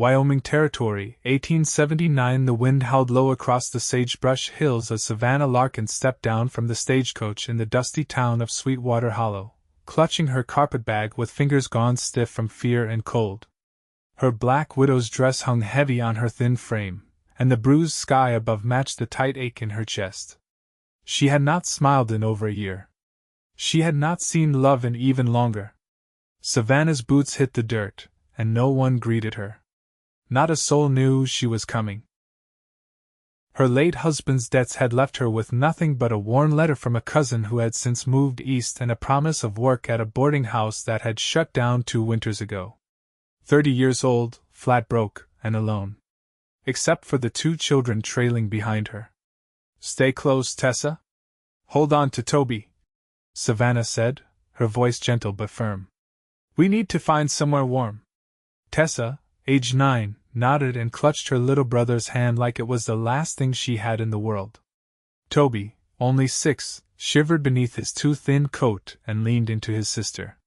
Wyoming Territory, 1879. The wind howled low across the sagebrush hills as Savannah Larkin stepped down from the stagecoach in the dusty town of Sweetwater Hollow, clutching her carpetbag with fingers gone stiff from fear and cold. Her black widow's dress hung heavy on her thin frame, and the bruised sky above matched the tight ache in her chest. She had not smiled in over a year. She had not seen love in even longer. Savannah's boots hit the dirt, and no one greeted her. Not a soul knew she was coming. Her late husband's debts had left her with nothing but a worn letter from a cousin who had since moved east and a promise of work at a boarding house that had shut down 2 winters ago. 30 years old, flat broke, and alone. Except for the 2 children trailing behind her. "Stay close, Tessa. Hold on to Toby," Savannah said, her voice gentle but firm. "We need to find somewhere warm." Tessa, age 9, nodded and clutched her little brother's hand like it was the last thing she had in the world. Toby, only 6, shivered beneath his too thin coat and leaned into his sister.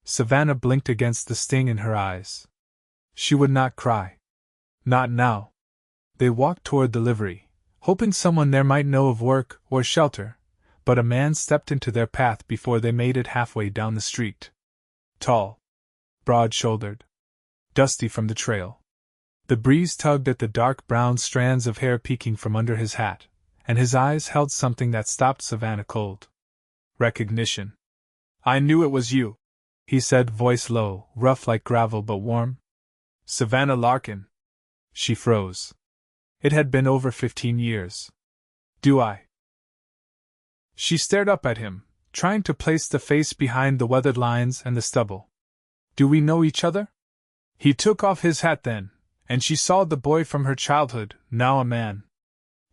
Savannah blinked against the sting in her eyes. She would not cry. Not now. They walked toward the livery, hoping someone there might know of work or shelter, but a man stepped into their path before they made it halfway down the street. Tall, broad-shouldered, dusty from the trail. The breeze tugged at the dark brown strands of hair peeking from under his hat, and his eyes held something that stopped Savannah cold. Recognition. "I knew it was you," he said, voice low, rough like gravel but warm. "Savannah Larkin." She froze. It had been over 15 years. "Do I?" She stared up at him, trying to place the face behind the weathered lines and the stubble. "Do we know each other?" He took off his hat then, and she saw the boy from her childhood, now a man.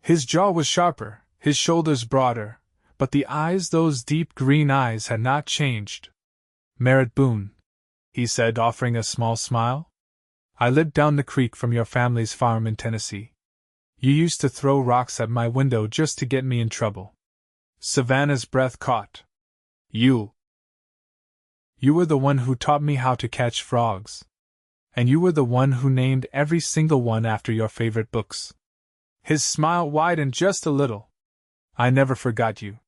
His jaw was sharper, his shoulders broader, but the eyes, those deep green eyes, had not changed. "Merritt Boone," he said, offering a small smile. "I lived down the creek from your family's farm in Tennessee. You used to throw rocks at my window just to get me in trouble." Savannah's breath caught. You were the one who taught me how to catch frogs. And you were the one who named every single one after your favorite books." His smile widened just a little. "I never forgot you."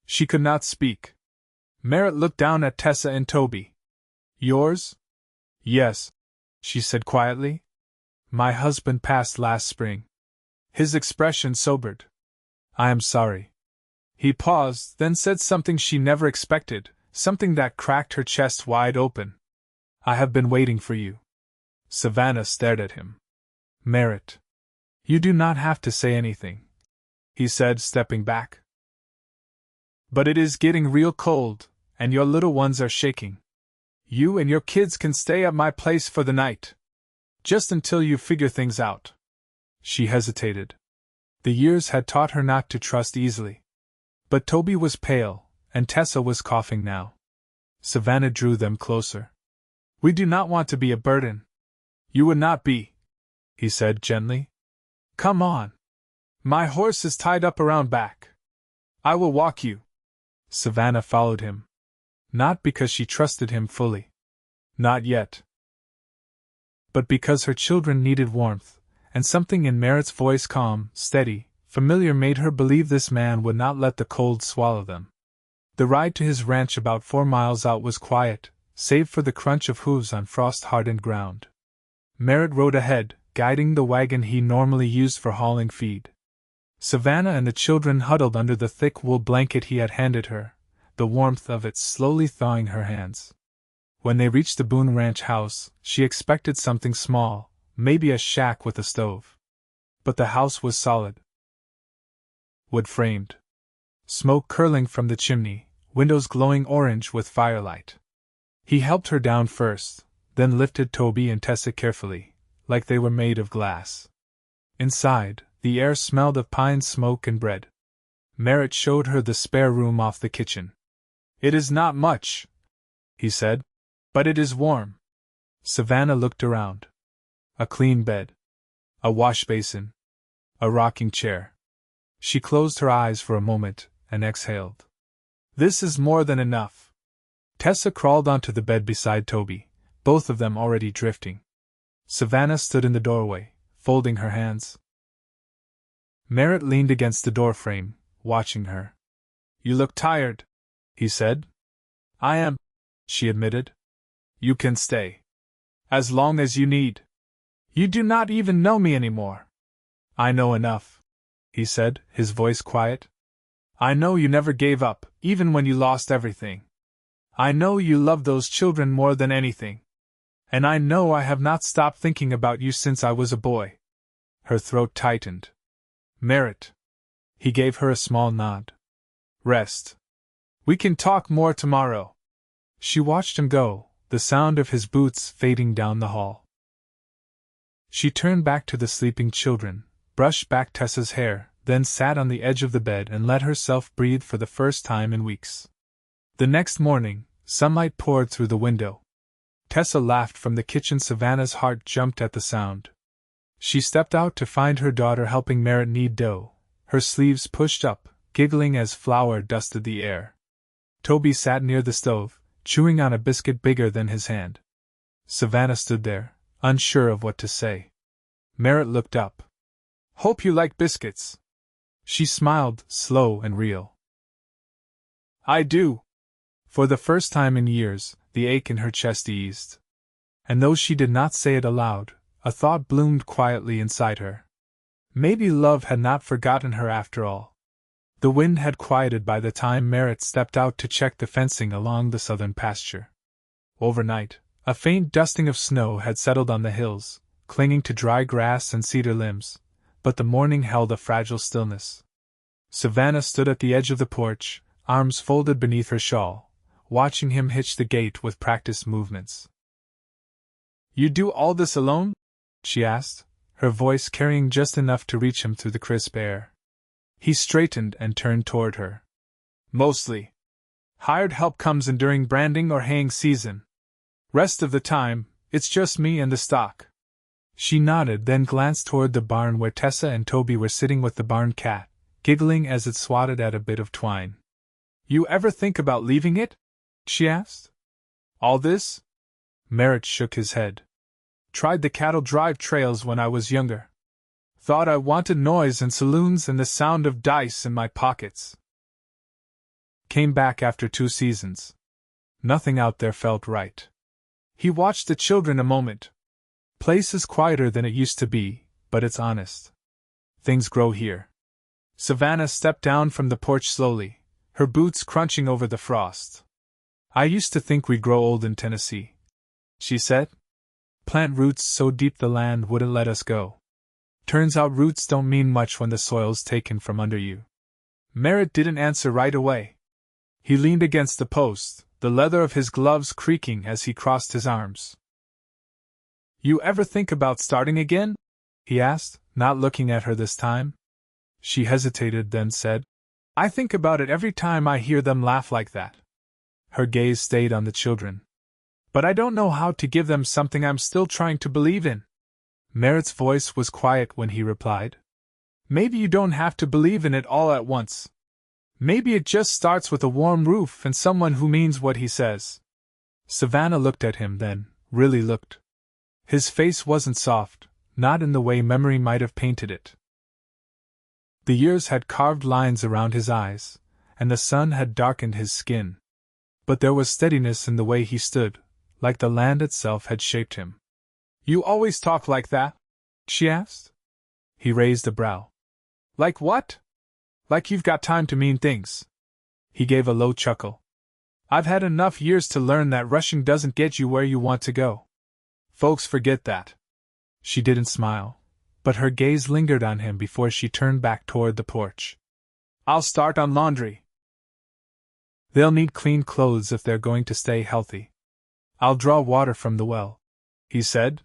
She could not speak. Merritt looked down at Tessa and Toby. "Yours?" "Yes," she said quietly. "My husband passed last spring." His expression sobered. "I am sorry." He paused, then said something she never expected, something that cracked her chest wide open. "I have been waiting for you." Savannah stared at him. "Merritt, you do not have to say anything," he said, stepping back. "But it is getting real cold, and your little ones are shaking. You and your kids can stay at my place for the night. Just until you figure things out." She hesitated. The years had taught her not to trust easily. But Toby was pale, and Tessa was coughing now. Savannah drew them closer. "We do not want to be a burden." "You would not be," he said gently. "Come on. My horse is tied up around back. I will walk you." Savannah followed him. Not because she trusted him fully. Not yet. But because her children needed warmth, and something in Merritt's voice, calm, steady, familiar, made her believe this man would not let the cold swallow them. The ride to his ranch about 4 miles out was quiet, save for the crunch of hooves on frost-hardened ground. Merritt rode ahead, guiding the wagon he normally used for hauling feed. Savannah and the children huddled under the thick wool blanket he had handed her, the warmth of it slowly thawing her hands. When they reached the Boone Ranch house, she expected something small, maybe a shack with a stove. But the house was solid. Wood-framed. Smoke curling from the chimney, windows glowing orange with firelight. He helped her down first, then lifted Toby and Tessa carefully, like they were made of glass. Inside, the air smelled of pine smoke and bread. Merritt showed her the spare room off the kitchen. "It is not much," he said, "but it is warm." Savannah looked around. A clean bed. A wash basin. A rocking chair. She closed her eyes for a moment, and exhaled. "This is more than enough." Tessa crawled onto the bed beside Toby, both of them already drifting. Savannah stood in the doorway, folding her hands. Merritt leaned against the doorframe, watching her. "You look tired," he said. "I am," she admitted. "You can stay. As long as you need. You do not even know me anymore." "I know enough," he said, his voice quiet. "I know you never gave up, even when you lost everything. I know you love those children more than anything. And I know I have not stopped thinking about you since I was a boy." Her throat tightened. "Merritt." He gave her a small nod. "Rest. We can talk more tomorrow." She watched him go, the sound of his boots fading down the hall. She turned back to the sleeping children, brushed back Tessa's hair, then sat on the edge of the bed and let herself breathe for the first time in weeks. The next morning, sunlight poured through the window. Tessa laughed from the kitchen. Savannah's heart jumped at the sound. She stepped out to find her daughter helping Merritt knead dough, her sleeves pushed up, giggling as flour dusted the air. Toby sat near the stove, chewing on a biscuit bigger than his hand. Savannah stood there, unsure of what to say. Merritt looked up. "Hope you like biscuits." She smiled, slow and real. "I do." For the first time in years, the ache in her chest eased. And though she did not say it aloud, a thought bloomed quietly inside her. Maybe love had not forgotten her after all. The wind had quieted by the time Merritt stepped out to check the fencing along the southern pasture. Overnight, a faint dusting of snow had settled on the hills, clinging to dry grass and cedar limbs, but the morning held a fragile stillness. Savannah stood at the edge of the porch, arms folded beneath her shawl, watching him hitch the gate with practiced movements. "You do all this alone?" she asked, her voice carrying just enough to reach him through the crisp air. He straightened and turned toward her. "Mostly. Hired help comes in during branding or haying season. Rest of the time, it's just me and the stock." She nodded, then glanced toward the barn where Tessa and Toby were sitting with the barn cat, giggling as it swatted at a bit of twine. "You ever think about leaving it?" she asked. "All this?" Merritt shook his head. "Tried the cattle drive trails when I was younger. Thought I wanted noise and saloons and the sound of dice in my pockets. Came back after 2 seasons. Nothing out there felt right." He watched the children a moment. "Place is quieter than it used to be, but it's honest. Things grow here." Savannah stepped down from the porch slowly, her boots crunching over the frost. "I used to think we'd grow old in Tennessee," she said. "Plant roots so deep the land wouldn't let us go. Turns out roots don't mean much when the soil's taken from under you." Merritt didn't answer right away. He leaned against the post, the leather of his gloves creaking as he crossed his arms. "You ever think about starting again?" he asked, not looking at her this time. She hesitated, then said, "I think about it every time I hear them laugh like that." Her gaze stayed on the children. "But I don't know how to give them something I'm still trying to believe in." Merritt's voice was quiet when he replied. "Maybe you don't have to believe in it all at once. Maybe it just starts with a warm roof and someone who means what he says." Savannah looked at him then, really looked. His face wasn't soft, not in the way memory might have painted it. The years had carved lines around his eyes, and the sun had darkened his skin. But there was steadiness in the way he stood, like the land itself had shaped him. "You always talk like that?" she asked. He raised a brow. "Like what?" "Like you've got time to mean things." He gave a low chuckle. "I've had enough years to learn that rushing doesn't get you where you want to go. Folks forget that." She didn't smile, but her gaze lingered on him before she turned back toward the porch. "I'll start on laundry. They'll need clean clothes if they're going to stay healthy. I'll draw water from the well," he said.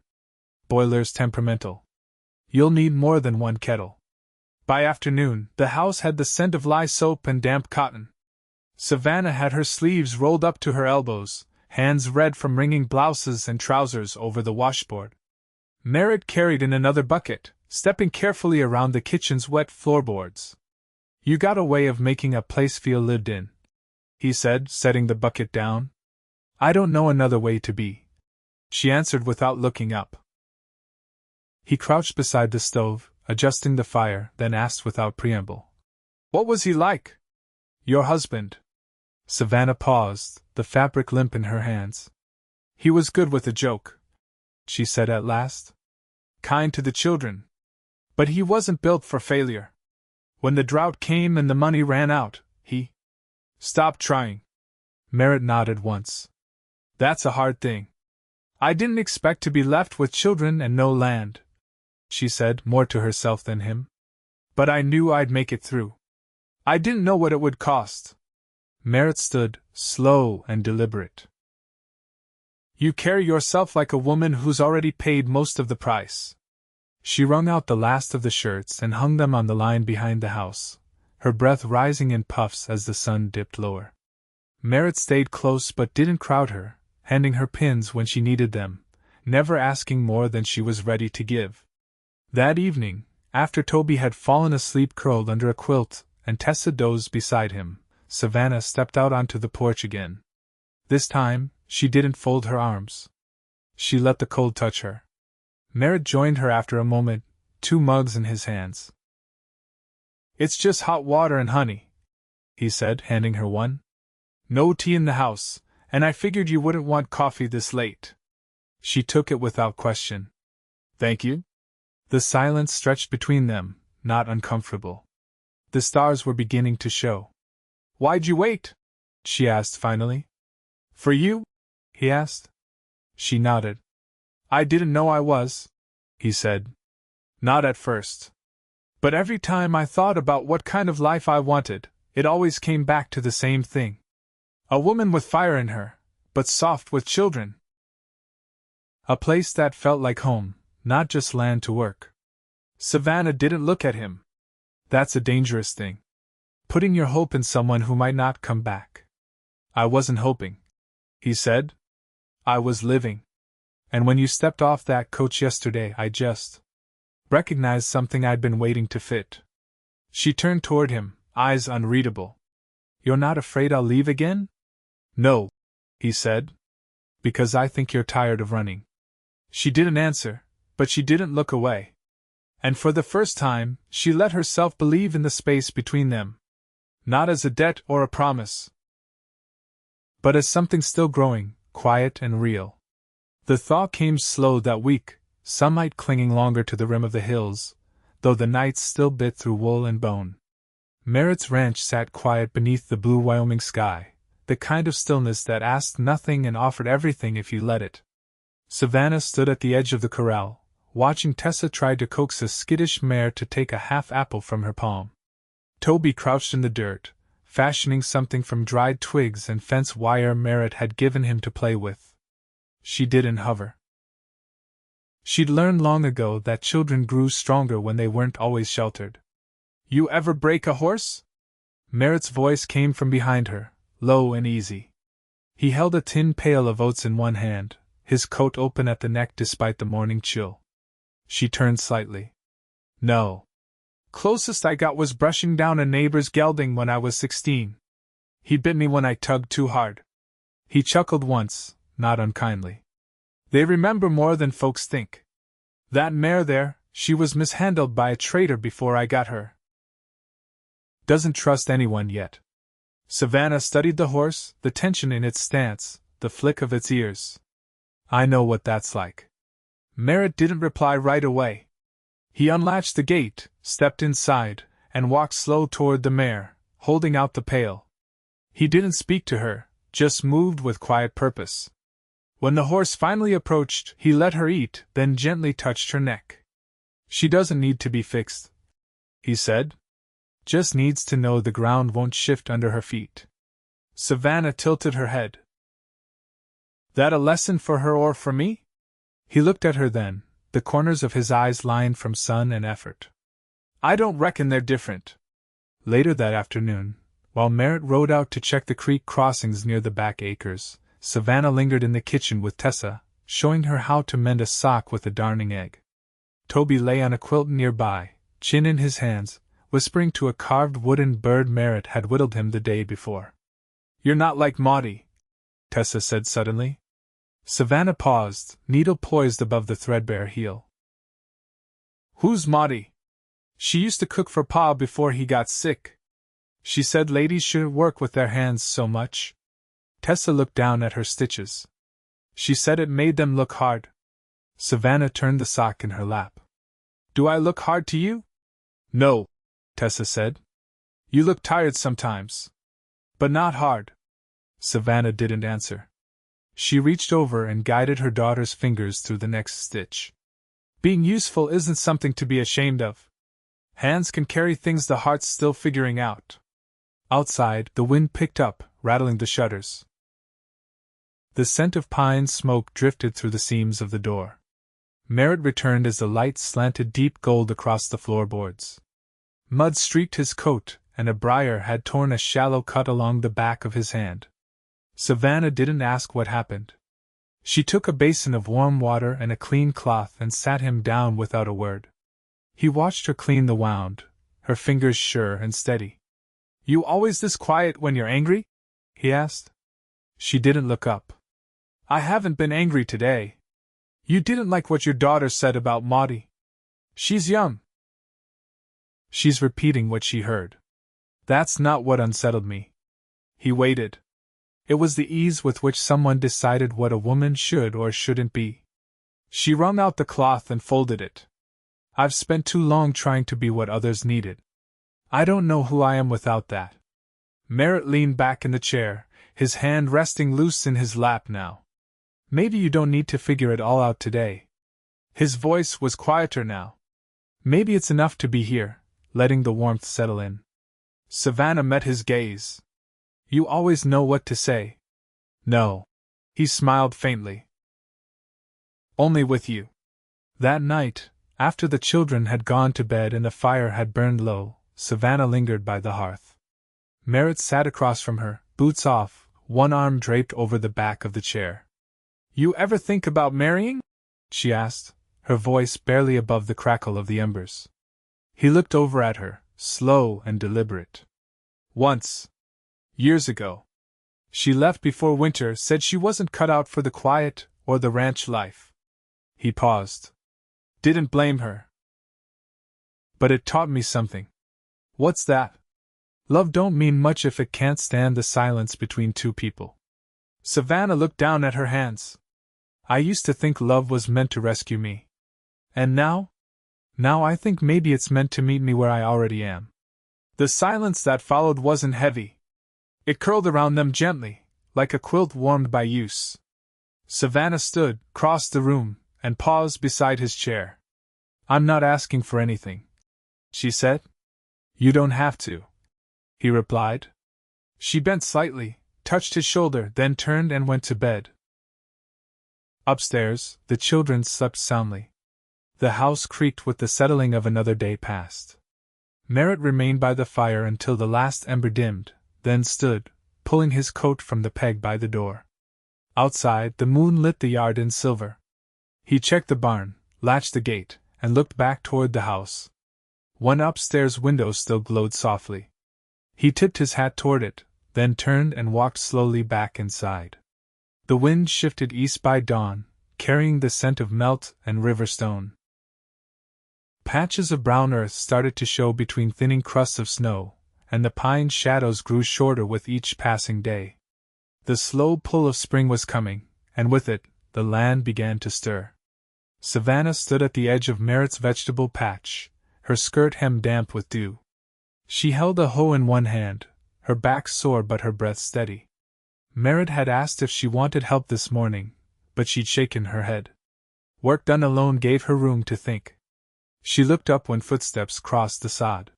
"Boiler's temperamental. You'll need more than one kettle." By afternoon, the house had the scent of lye soap and damp cotton. Savannah had her sleeves rolled up to her elbows, hands red from wringing blouses and trousers over the washboard. Merritt carried in another bucket, stepping carefully around the kitchen's wet floorboards. "You got a way of making a place feel lived in," he said, setting the bucket down. "I don't know another way to be," she answered without looking up. He crouched beside the stove, adjusting the fire, then asked without preamble. What was he like? Your husband? Savannah paused, the fabric limp in her hands. He was good with a joke, she said at last. Kind to the children. But he wasn't built for failure. When the drought came and the money ran out, he stopped trying. Merritt nodded once. That's a hard thing. I didn't expect to be left with children and no land, she said, more to herself than him. But I knew I'd make it through. I didn't know what it would cost. Merritt stood, slow and deliberate. You carry yourself like a woman who's already paid most of the price. She wrung out the last of the shirts and hung them on the line behind the house, her breath rising in puffs as the sun dipped lower. Merritt stayed close but didn't crowd her, handing her pins when she needed them, never asking more than she was ready to give. That evening, after Toby had fallen asleep curled under a quilt and Tessa dozed beside him, Savannah stepped out onto the porch again. This time, she didn't fold her arms. She let the cold touch her. Merritt joined her after a moment, 2 mugs in his hands. It's just hot water and honey, he said, handing her one. No tea in the house, and I figured you wouldn't want coffee this late. She took it without question. Thank you. The silence stretched between them, not uncomfortable. The stars were beginning to show. Why'd you wait? She asked finally. For you? He asked. She nodded. I didn't know I was, he said. Not at first. But every time I thought about what kind of life I wanted, it always came back to the same thing. A woman with fire in her, but soft with children. A place that felt like home, not just land to work. Savannah didn't look at him. That's a dangerous thing. Putting your hope in someone who might not come back. I wasn't hoping, he said. I was living. And when you stepped off that coach yesterday, I just recognized something I'd been waiting to fit. She turned toward him, eyes unreadable. You're not afraid I'll leave again? No, he said. Because I think you're tired of running. She didn't answer, but she didn't look away. And for the first time, she let herself believe in the space between them. Not as a debt or a promise, but as something still growing, quiet and real. The thaw came slow that week, sunlight clinging longer to the rim of the hills, though the nights still bit through wool and bone. Merritt's ranch sat quiet beneath the blue Wyoming sky, the kind of stillness that asked nothing and offered everything if you let it. Savannah stood at the edge of the corral, watching Tessa try to coax a skittish mare to take a half apple from her palm. Toby crouched in the dirt, fashioning something from dried twigs and fence wire Merritt had given him to play with. She didn't hover. She'd learned long ago that children grew stronger when they weren't always sheltered. You ever break a horse? Merritt's voice came from behind her, low and easy. He held a tin pail of oats in one hand, his coat open at the neck despite the morning chill. She turned slightly. No. Closest I got was brushing down a neighbor's gelding when I was 16. He bit me when I tugged too hard. He chuckled once, not unkindly. They remember more than folks think. That mare there, she was mishandled by a traitor before I got her. Doesn't trust anyone yet. Savannah studied the horse, the tension in its stance, the flick of its ears. I know what that's like. Merritt didn't reply right away. He unlatched the gate, stepped inside, and walked slow toward the mare, holding out the pail. He didn't speak to her, just moved with quiet purpose. When the horse finally approached, he let her eat, then gently touched her neck. She doesn't need to be fixed, he said. Just needs to know the ground won't shift under her feet. Savannah tilted her head. That a lesson for her or for me? He looked at her then, the corners of his eyes lined from sun and effort. I don't reckon they're different. Later that afternoon, while Merritt rode out to check the creek crossings near the back acres, Savannah lingered in the kitchen with Tessa, showing her how to mend a sock with a darning egg. Toby lay on a quilt nearby, chin in his hands, whispering to a carved wooden bird Merritt had whittled him the day before. You're not like Maudie, Tessa said suddenly. Savannah paused, needle poised above the threadbare heel. Who's Maudie? She used to cook for Pa before he got sick. She said ladies shouldn't work with their hands so much. Tessa looked down at her stitches. She said it made them look hard. Savannah turned the sock in her lap. Do I look hard to you? No, Tessa said. You look tired sometimes. But not hard. Savannah didn't answer. She reached over and guided her daughter's fingers through the next stitch. Being useful isn't something to be ashamed of. Hands can carry things the heart's still figuring out. Outside, the wind picked up, rattling the shutters. The scent of pine smoke drifted through the seams of the door. Merritt returned as the light slanted deep gold across the floorboards. Mud streaked his coat, and a briar had torn a shallow cut along the back of his hand. Savannah didn't ask what happened. She took a basin of warm water and a clean cloth and sat him down without a word. He watched her clean the wound, her fingers sure and steady. You always this quiet when you're angry? He asked. She didn't look up. I haven't been angry today. You didn't like what your daughter said about Maudie. She's young. She's repeating what she heard. That's not what unsettled me. He waited. It was the ease with which someone decided what a woman should or shouldn't be. She wrung out the cloth and folded it. I've spent too long trying to be what others needed. I don't know who I am without that. Merritt leaned back in the chair, his hand resting loose in his lap now. Maybe you don't need to figure it all out today. His voice was quieter now. Maybe it's enough to be here, letting the warmth settle in. Savannah met his gaze. You always know what to say. No. He smiled faintly. Only with you. That night, after the children had gone to bed and the fire had burned low, Savannah lingered by the hearth. Merritt sat across from her, boots off, one arm draped over the back of the chair. You ever think about marrying? She asked, her voice barely above the crackle of the embers. He looked over at her, slow and deliberate. Once. Years ago. She left before winter, said she wasn't cut out for the quiet or the ranch life. He paused. Didn't blame her. But it taught me something. What's that? Love don't mean much if it can't stand the silence between two people. Savannah looked down at her hands. I used to think love was meant to rescue me. And now? Now I think maybe it's meant to meet me where I already am. The silence that followed wasn't heavy. It curled around them gently, like a quilt warmed by use. Savannah stood, crossed the room, and paused beside his chair. I'm not asking for anything, she said. You don't have to, he replied. She bent slightly, touched his shoulder, then turned and went to bed. Upstairs, the children slept soundly. The house creaked with the settling of another day past. Merritt remained by the fire until the last ember dimmed, then stood, pulling his coat from the peg by the door. Outside, the moon lit the yard in silver. He checked the barn, latched the gate, and looked back toward the house. One upstairs window still glowed softly. He tipped his hat toward it, then turned and walked slowly back inside. The wind shifted east by dawn, carrying the scent of melt and river stone. Patches of brown earth started to show between thinning crusts of snow, and the pine shadows grew shorter with each passing day. The slow pull of spring was coming, and with it, the land began to stir. Savannah stood at the edge of Merritt's vegetable patch, her skirt hem damp with dew. She held a hoe in one hand, her back sore but her breath steady. Merritt had asked if she wanted help this morning, but she'd shaken her head. Work done alone gave her room to think. She looked up when footsteps crossed the sod.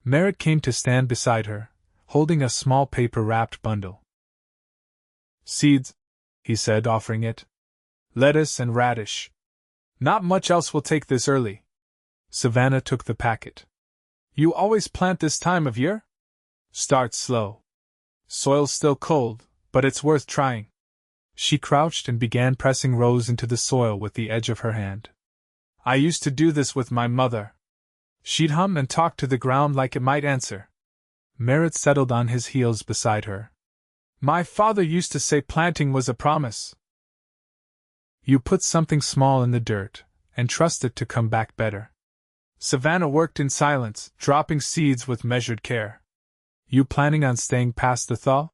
Merritt came to stand beside her, holding a small paper-wrapped bundle. Seeds, he said, offering it. Lettuce and radish. Not much else will take this early. Savannah took the packet. You always plant this time of year? Start slow. Soil's still cold, but it's worth trying. She crouched and began pressing rows into the soil with the edge of her hand. I used to do this with my mother. She'd hum and talk to the ground like it might answer. Merritt settled on his heels beside her. My father used to say planting was a promise. You put something small in the dirt, and trust it to come back better. Savannah worked in silence, dropping seeds with measured care. You planning on staying past the thaw?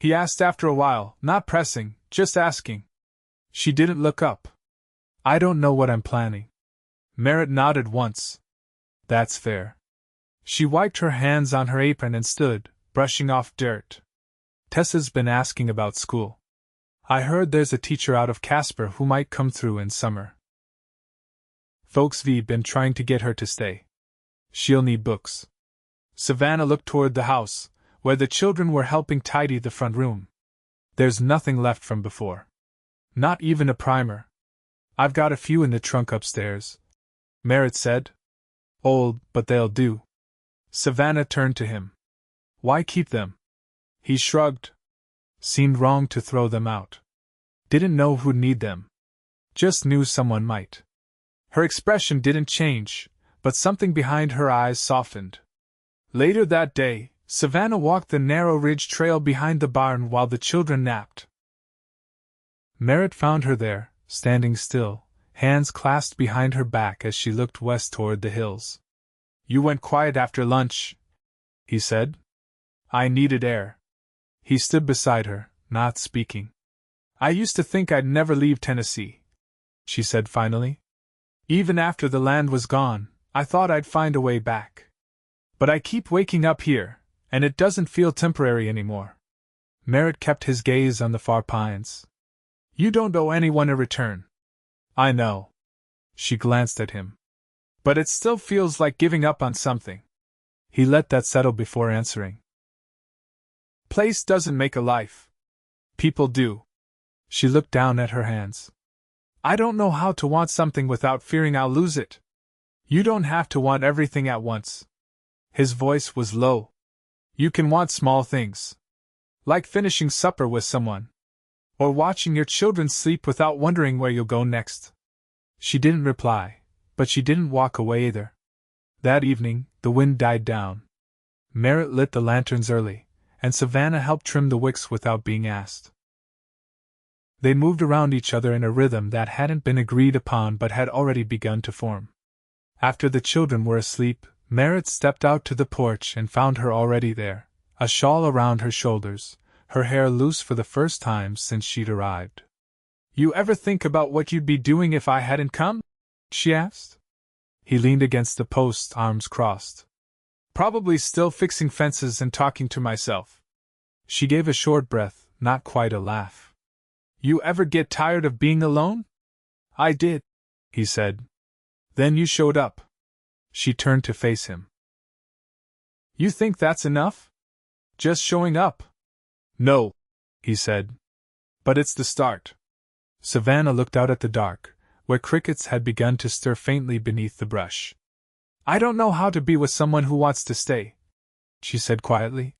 He asked after a while, not pressing, just asking. She didn't look up. I don't know what I'm planning. Merritt nodded once. That's fair. She wiped her hands on her apron and stood, brushing off dirt. Tessa's been asking about school. I heard there's a teacher out of Casper who might come through in summer. Folks V been trying to get her to stay. She'll need books. Savannah looked toward the house, where the children were helping tidy the front room. There's nothing left from before. Not even a primer. I've got a few in the trunk upstairs, Merritt said. Old, but they'll do. Savannah turned to him. Why keep them? He shrugged. Seemed wrong to throw them out. Didn't know who'd need them. Just knew someone might. Her expression didn't change, but something behind her eyes softened. Later that day, Savannah walked the narrow ridge trail behind the barn while the children napped. Merritt found her there, standing still, hands clasped behind her back as she looked west toward the hills. You went quiet after lunch, he said. I needed air. He stood beside her, not speaking. I used to think I'd never leave Tennessee, she said finally. Even after the land was gone, I thought I'd find a way back. But I keep waking up here, and it doesn't feel temporary anymore. Merritt kept his gaze on the far pines. You don't owe anyone a return. I know. She glanced at him. But it still feels like giving up on something. He let that settle before answering. Place doesn't make a life. People do. She looked down at her hands. I don't know how to want something without fearing I'll lose it. You don't have to want everything at once. His voice was low. You can want small things. Like finishing supper with someone. Or watching your children sleep without wondering where you'll go next. She didn't reply, but she didn't walk away either. That evening, the wind died down. Merritt lit the lanterns early, and Savannah helped trim the wicks without being asked. They moved around each other in a rhythm that hadn't been agreed upon but had already begun to form. After the children were asleep, Merritt stepped out to the porch and found her already there, a shawl around her shoulders, her hair loose for the first time since she'd arrived. You ever think about what you'd be doing if I hadn't come? She asked. He leaned against the post, arms crossed. Probably still fixing fences and talking to myself. She gave a short breath, not quite a laugh. You ever get tired of being alone? I did, he said. Then you showed up. She turned to face him. You think that's enough? Just showing up? No, he said. But it's the start. Savannah looked out at the dark, where crickets had begun to stir faintly beneath the brush. I don't know how to be with someone who wants to stay, she said quietly.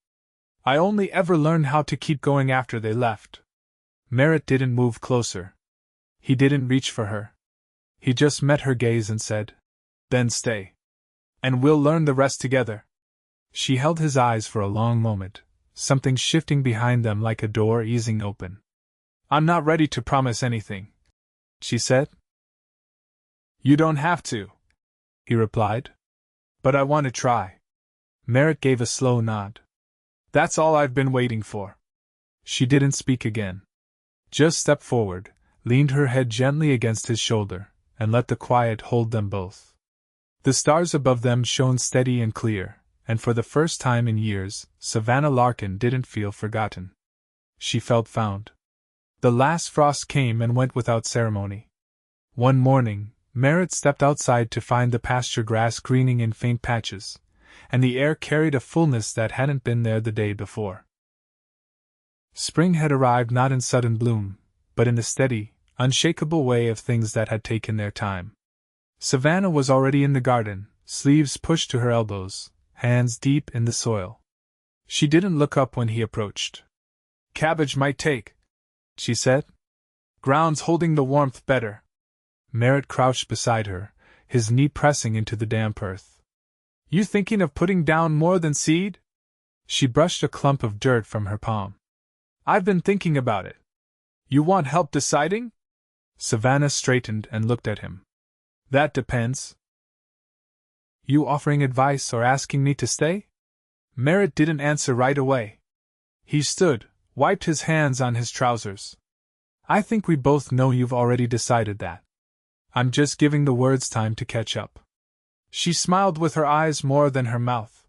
I only ever learned how to keep going after they left. Merritt didn't move closer. He didn't reach for her. He just met her gaze and said, Then stay. And we'll learn the rest together. She held his eyes for a long moment, something shifting behind them like a door easing open. I'm not ready to promise anything, she said. You don't have to, he replied. But I want to try. Merritt gave a slow nod. That's all I've been waiting for. She didn't speak again. Just stepped forward, leaned her head gently against his shoulder, and let the quiet hold them both. The stars above them shone steady and clear, and for the first time in years, Savannah Larkin didn't feel forgotten. She felt found. The last frost came and went without ceremony. One morning, Merritt stepped outside to find the pasture grass greening in faint patches, and the air carried a fullness that hadn't been there the day before. Spring had arrived not in sudden bloom, but in the steady, unshakable way of things that had taken their time. Savannah was already in the garden, sleeves pushed to her elbows, hands deep in the soil. She didn't look up when he approached. Cabbage might take, she said. Ground's holding the warmth better. Merritt crouched beside her, his knee pressing into the damp earth. You thinking of putting down more than seed? She brushed a clump of dirt from her palm. I've been thinking about it. You want help deciding? Savannah straightened and looked at him. That depends. You offering advice or asking me to stay? Merritt didn't answer right away. He stood, wiped his hands on his trousers. I think we both know you've already decided that. I'm just giving the words time to catch up. She smiled with her eyes more than her mouth.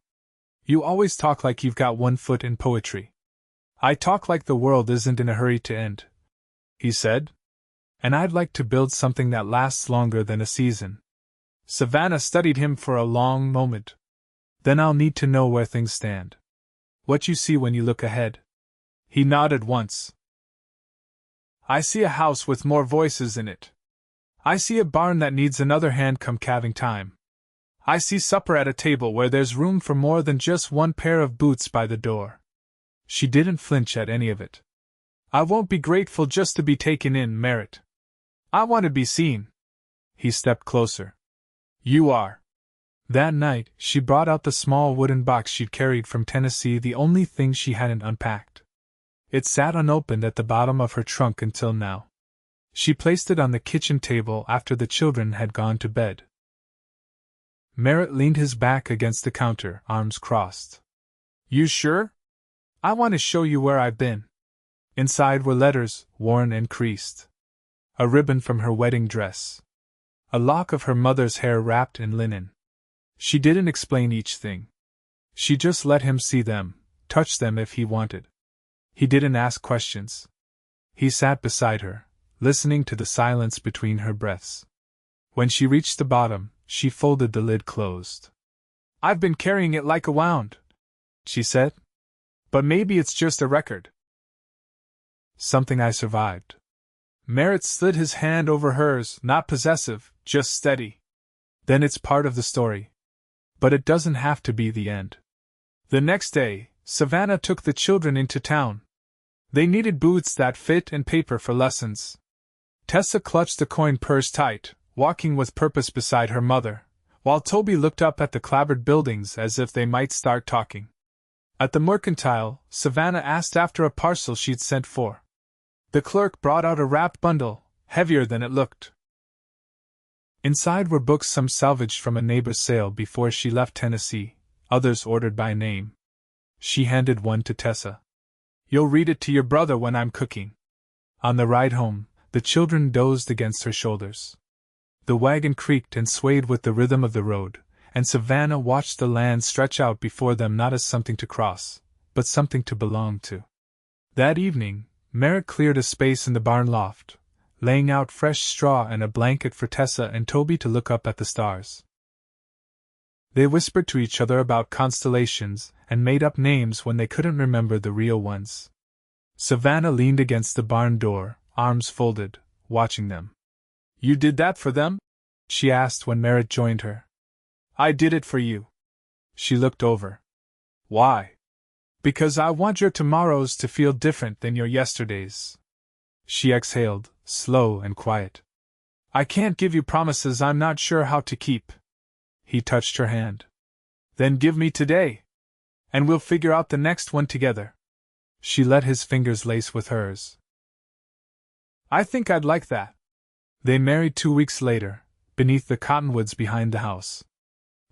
You always talk like you've got one foot in poetry. I talk like the world isn't in a hurry to end, he said. And I'd like to build something that lasts longer than a season. Savannah studied him for a long moment. Then I'll need to know where things stand. What you see when you look ahead. He nodded once. I see a house with more voices in it. I see a barn that needs another hand come calving time. I see supper at a table where there's room for more than just one pair of boots by the door. She didn't flinch at any of it. I won't be grateful just to be taken in, Merritt. I want to be seen. He stepped closer. You are. That night, she brought out the small wooden box she'd carried from Tennessee, the only thing she hadn't unpacked. It sat unopened at the bottom of her trunk until now. She placed it on the kitchen table after the children had gone to bed. Merritt leaned his back against the counter, arms crossed. You sure? I want to show you where I've been. Inside were letters, worn and creased. A ribbon from her wedding dress. A lock of her mother's hair wrapped in linen. She didn't explain each thing. She just let him see them, touch them if he wanted. He didn't ask questions. He sat beside her, listening to the silence between her breaths. When she reached the bottom, she folded the lid closed. I've been carrying it like a wound, she said. But maybe it's just a record. Something I survived. Merritt slid his hand over hers, not possessive, just steady. Then it's part of the story. But it doesn't have to be the end. The next day, Savannah took the children into town. They needed boots that fit and paper for lessons. Tessa clutched the coin purse tight, walking with purpose beside her mother, while Toby looked up at the clapboard buildings as if they might start talking. At the mercantile, Savannah asked after a parcel she'd sent for. The clerk brought out a wrapped bundle, heavier than it looked. Inside were books, some salvaged from a neighbor's sale before she left Tennessee, others ordered by name. She handed one to Tessa. You'll read it to your brother when I'm cooking. On the ride home, the children dozed against her shoulders. The wagon creaked and swayed with the rhythm of the road, and Savannah watched the land stretch out before them not as something to cross, but something to belong to. That evening, Merritt cleared a space in the barn loft, laying out fresh straw and a blanket for Tessa and Toby to look up at the stars. They whispered to each other about constellations and made up names when they couldn't remember the real ones. Savannah leaned against the barn door, arms folded, watching them. You did that for them? She asked when Merritt joined her. I did it for you. She looked over. Why? Because I want your tomorrows to feel different than your yesterdays. She exhaled, slow and quiet. I can't give you promises I'm not sure how to keep. He touched her hand. Then give me today. And we'll figure out the next one together. She let his fingers lace with hers. I think I'd like that. They married 2 weeks later, beneath the cottonwoods behind the house.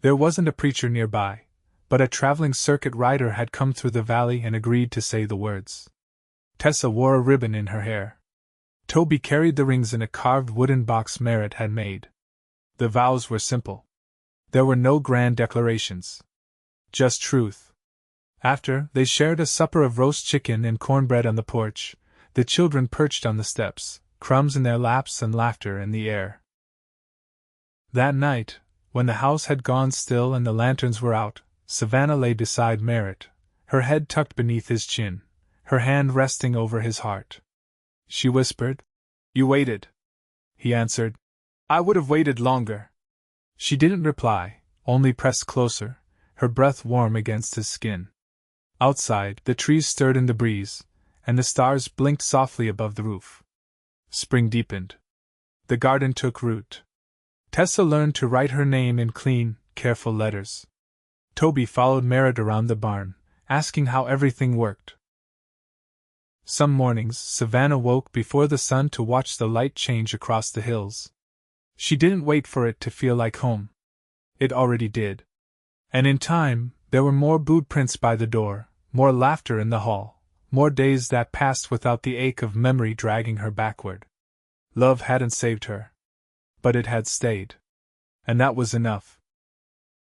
There wasn't a preacher nearby, but a traveling circuit rider had come through the valley and agreed to say the words. Tessa wore a ribbon in her hair. Toby carried the rings in a carved wooden box Merritt had made. The vows were simple. There were no grand declarations. Just truth. After, they shared a supper of roast chicken and cornbread on the porch, the children perched on the steps, crumbs in their laps and laughter in the air. That night, when the house had gone still and the lanterns were out, Savannah lay beside Merritt, her head tucked beneath his chin, her hand resting over his heart. She whispered, You waited. He answered, I would have waited longer. She didn't reply, only pressed closer, her breath warm against his skin. Outside, the trees stirred in the breeze, and the stars blinked softly above the roof. Spring deepened. The garden took root. Tessa learned to write her name in clean, careful letters. Toby followed Merritt around the barn, asking how everything worked. Some mornings, Savannah woke before the sun to watch the light change across the hills. She didn't wait for it to feel like home. It already did. And in time, there were more boot prints by the door, more laughter in the hall, more days that passed without the ache of memory dragging her backward. Love hadn't saved her. But it had stayed. And that was enough.